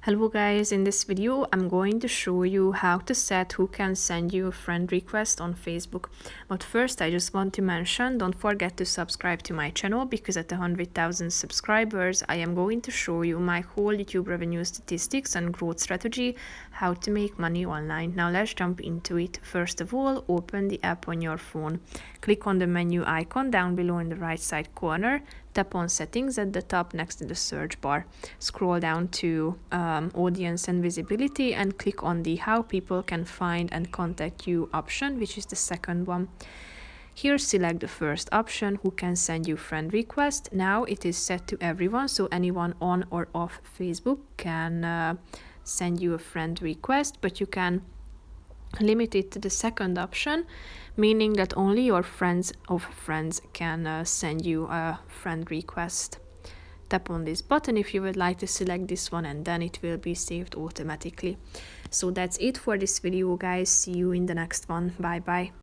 Hello guys, in this video I'm going to show you how to set who can send you a friend request on Facebook. But first I just want to mention, don't forget to subscribe to my channel because at 100,000 subscribers I am going to show you my whole YouTube revenue statistics and growth strategy, how to make money online. Now let's jump into it. First of all, open the app on your phone. Click on the menu icon down below in the right side corner. Tap on settings at the top next to the search bar. Scroll down to audience and visibility and click on the how people can find and contact you option, which is the second one. Here select the first option, who can send you friend request. Now it is set to everyone, so anyone on or off Facebook can send you a friend request, but you can limit it to the second option, meaning that only your friends of friends can send you a friend request. Tap on this button if you would like to select this one, and then it will be saved automatically. So that's it for this video guys. See you in the next one. Bye bye.